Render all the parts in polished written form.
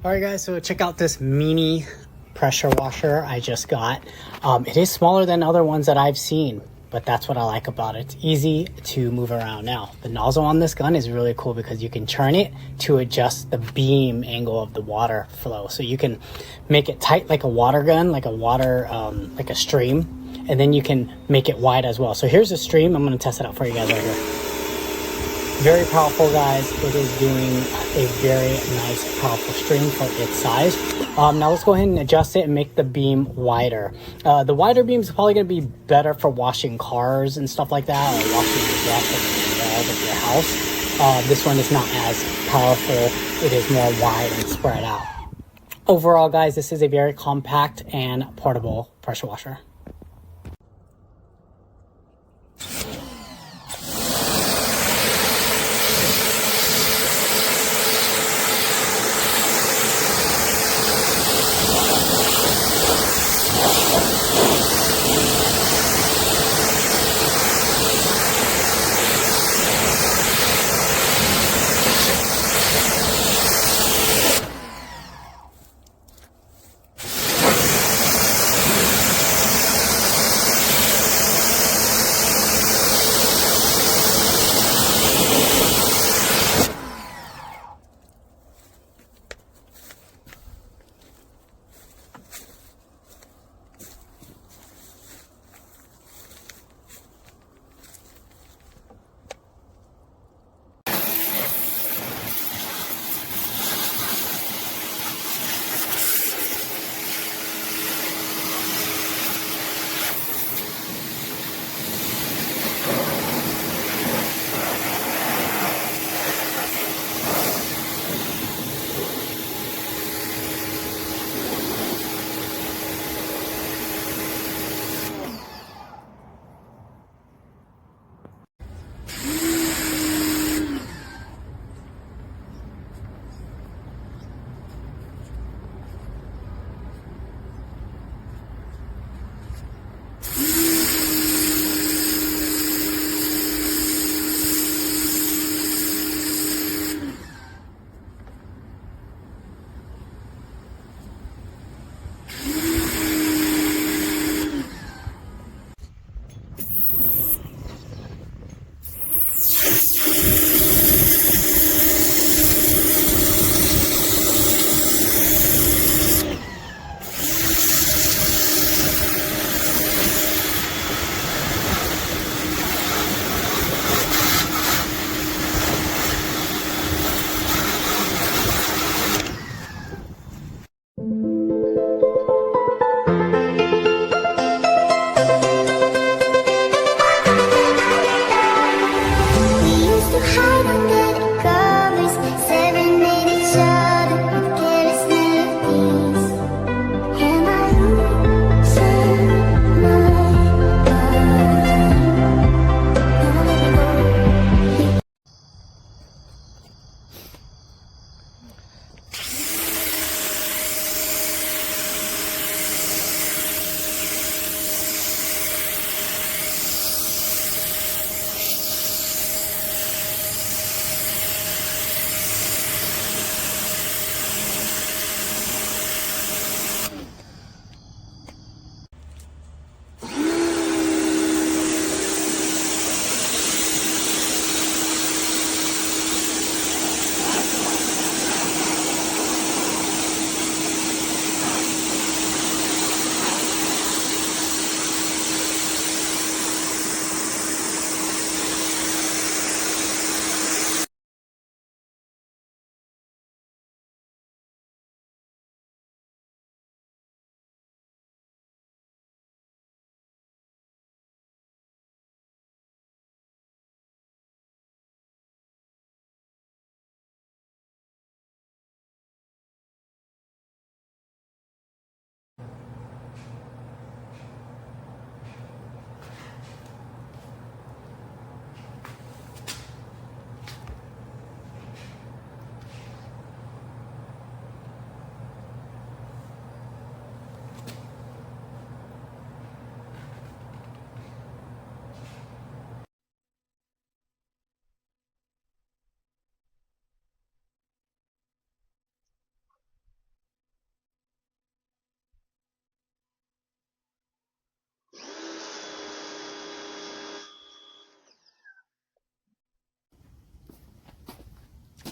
All right, guys, so check out this mini pressure washer I just got. It is smaller than other ones that I've seen, but that's what I like about it. It's easy to move around. Now, the nozzle on this gun is really cool because you can turn it to adjust the beam angle of the water flow. So you can make it tight like a water gun, like a stream, and then you can make it wide as well. So here's a stream. I'm going to test it out for you guys right here. Very powerful, guys. It is doing a very nice, powerful stream for its size. Now let's go ahead and adjust it and make the beam wider. The wider beam is probably going to be better for washing cars and stuff like that, or washing the deck and the walls of your house. This one is not as powerful. It is more wide and spread out. Overall, guys, this is a very compact and portable pressure washer.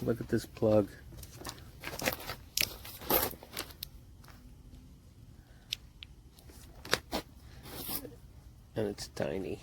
Look at this plug. And it's tiny.